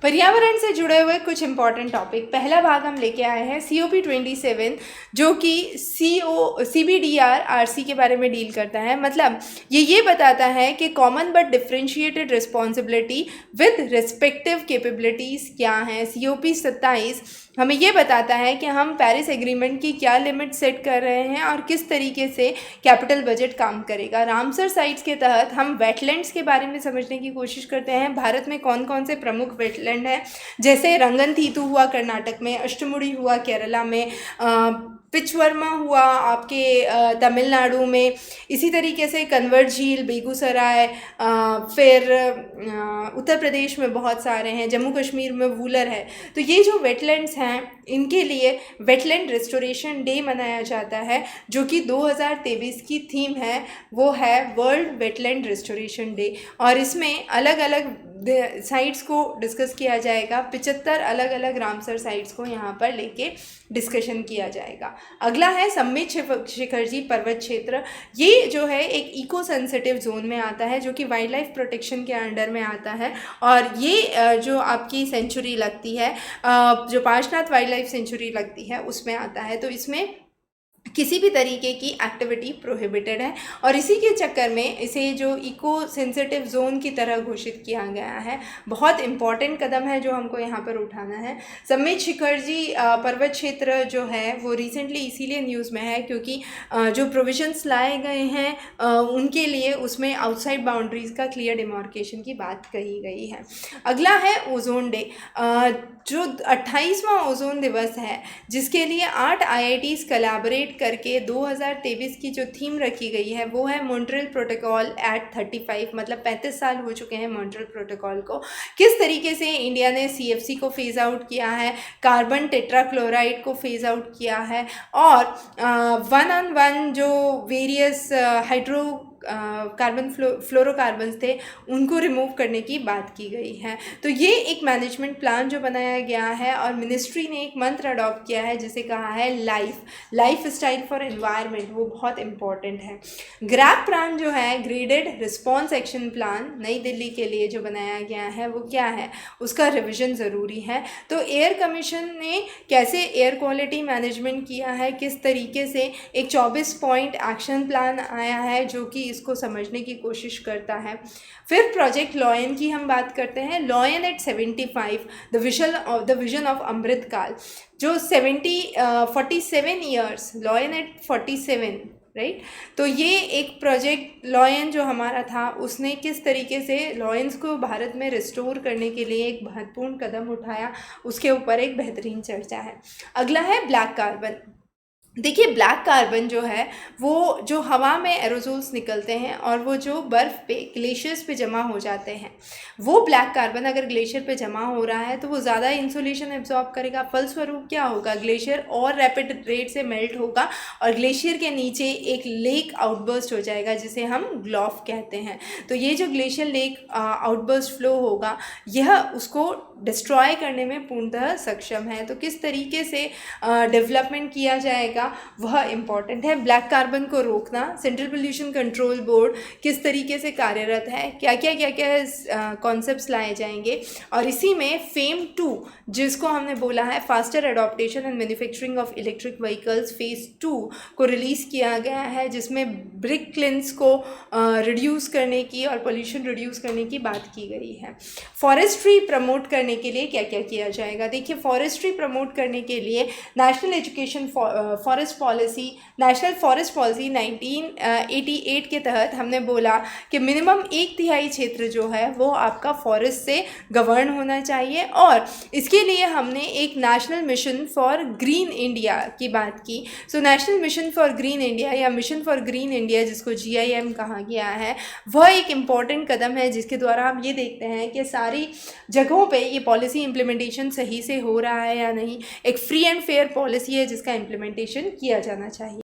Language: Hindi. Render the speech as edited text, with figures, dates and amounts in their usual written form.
पर्यावरण से जुड़े हुए कुछ इंपॉर्टेंट टॉपिक। पहला भाग हम लेके आए हैं COP27, जो कि CBDRC के बारे में डील करता है। मतलब ये बताता है कि common but differentiated responsibility with respective capabilities क्या हैं। COP27 हमें ये बताता है कि हम पेरिस एग्रीमेंट की क्या लिमिट सेट कर रहे हैं और किस तरीके से कैपिटल बजट काम करेगा। रामसर साइट्स के तहत हम वेटलैंड्स के बारे में समझने की कोशिश करते हैं। भारत में कौन कौन से प्रमुख वेटलैंड हैं, जैसे रंगनतीतु हुआ कर्नाटक में, अष्टमुड़ी हुआ केरला में, पिचवर्मा हुआ आपके तमिलनाडु में, इसी तरीके से कन्वर झील बेगूसराय, फिर उत्तर प्रदेश में बहुत सारे हैं, जम्मू कश्मीर में वूलर है। तो ये जो वेटलैंड्स हैं इनके लिए वेटलैंड रिस्टोरेशन डे मनाया जाता है, जो कि 2023 की थीम है, वो है वर्ल्ड वेटलैंड रिस्टोरेशन डे। और इसमें अलग अलग साइट्स को डिस्कस किया जाएगा। 75 अलग अलग रामसर साइट्स को यहाँ पर लेके डिस्कशन किया जाएगा। अगला है सम्मित शिखरजी पर्वत क्षेत्र। ये जो है एक इको सेंसिटिव जोन में आता है, जो कि वाइल्ड लाइफ प्रोटेक्शन के अंडर में आता है। और ये जो आपकी सेंचुरी लगती है, जो पार्शनाथ वाइल्ड लाइफ सेंचुरी लगती है, उसमें आता है। तो इसमें किसी भी तरीके की एक्टिविटी प्रोहिबिटेड है और इसी के चक्कर में इसे जो इको सेंसिटिव जोन की तरह घोषित किया गया है। बहुत इंपॉर्टेंट कदम है जो हमको यहाँ पर उठाना है। सम्मित शिखरजी पर्वत क्षेत्र जो है वो रिसेंटली इसीलिए न्यूज़ में है क्योंकि जो प्रोविजंस लाए गए हैं उनके लिए उसमें आउटसाइड बाउंड्रीज़ का क्लियर डिमार्केशन की बात कही गई है। अगला है ओजोन डे, जो 28वां ओजोन दिवस है, जिसके लिए 8 IITs कोलैबोरेट करके 2023 की जो थीम रखी गई है वो है मॉन्ट्रियल प्रोटोकॉल एट 35। मतलब 35 साल हो चुके हैं मॉन्ट्रियल प्रोटोकॉल को। किस तरीके से इंडिया ने CFC को फेज़ आउट किया है, कार्बन टेट्राक्लोराइड को फेज़ आउट किया है, और 1 जो वेरियस हाइड्रो कार्बन फ्लोरोकार्बन्स थे उनको रिमूव करने की बात की गई है। तो ये एक मैनेजमेंट प्लान जो बनाया गया है और मिनिस्ट्री ने एक मंत्र अडॉप्ट किया है जिसे कहा है लाइफ स्टाइल फॉर एनवायरनमेंट। वो बहुत इंपॉर्टेंट है। ग्रैप प्लान जो है, ग्रेडेड रिस्पॉन्स एक्शन प्लान, नई दिल्ली के लिए जो बनाया गया है वो क्या है, उसका रिविजन ज़रूरी है। तो एयर कमीशन ने कैसे एयर क्वालिटी मैनेजमेंट किया है, किस तरीके से एक 24 पॉइंट एक्शन प्लान आया है जो कि इसको समझने की कोशिश करता है। फिर प्रोजेक्ट लॉयन की हम बात करते हैं। Lion at 75, the vision of Amrit Kaal, जो 47 ईयर्स, लॉयन एट 47, राइट। तो ये एक प्रोजेक्ट लॉयन जो हमारा था उसने किस तरीके से लॉयंस को भारत में रिस्टोर करने के लिए एक महत्वपूर्ण कदम उठाया, उसके ऊपर एक बेहतरीन चर्चा है। अगला है ब्लैक कार्बन। देखिए, ब्लैक कार्बन जो है वो जो हवा में एरोजोल्स निकलते हैं और वो जो बर्फ़ पे ग्लेशियर्स पे जमा हो जाते हैं, वो ब्लैक कार्बन अगर ग्लेशियर पे जमा हो रहा है तो वो ज़्यादा इंसुलेशन एब्जॉर्ब करेगा। फलस्वरूप क्या होगा, ग्लेशियर और रैपिड रेट से मेल्ट होगा और ग्लेशियर के नीचे एक लेक आउटबर्स्ट हो जाएगा जिसे हम ग्लॉफ कहते हैं। तो ये जो ग्लेशियर लेक आउटबर्स्ट फ्लो होगा यह उसको डिस्ट्रॉय करने में पूर्णतः सक्षम है। तो किस तरीके से डेवलपमेंट किया जाएगा वह इम्पॉर्टेंट है। ब्लैक कार्बन को रोकना, सेंट्रल पोल्यूशन कंट्रोल बोर्ड किस तरीके से कार्यरत है, क्या क्या कॉन्सेप्ट्स लाए जाएंगे। और इसी में फेम 2 जिसको हमने बोला है faster adaptation and manufacturing of electric vehicles, phase 2 को रिलीज़ किया गया है, जिसमें ब्रिक क्लिंस को रिड्यूस करने की और पोल्यूशन रिड्यूस करने की बात की गई है। फॉरेस्ट्री प्रमोट करने के लिए क्या क्या किया जाएगा। देखिए, फॉरेस्ट्री प्रमोट करने के लिए national education forest policy, national forest policy 1988 के तहत हमने बोला कि मिनिमम 1/3 क्षेत्र जो है वो आपका फॉरेस्ट से गवर्न होना चाहिए। और इसके लिए हमने एक national mission for green India की बात की। So national mission for green India या मिशन फॉर ग्रीन इंडिया, जिसको GIM कहा गया है, वह एक इम्पॉर्टेंट कदम है जिसके द्वारा हम ये देखते हैं कि सारी जगहों पे ये पॉलिसी इम्प्लीमेंटेशन सही से हो रहा है या नहीं। एक फ्री एंड फेयर पॉलिसी है जिसका इम्प्लीमेंटेशन किया जाना चाहिए।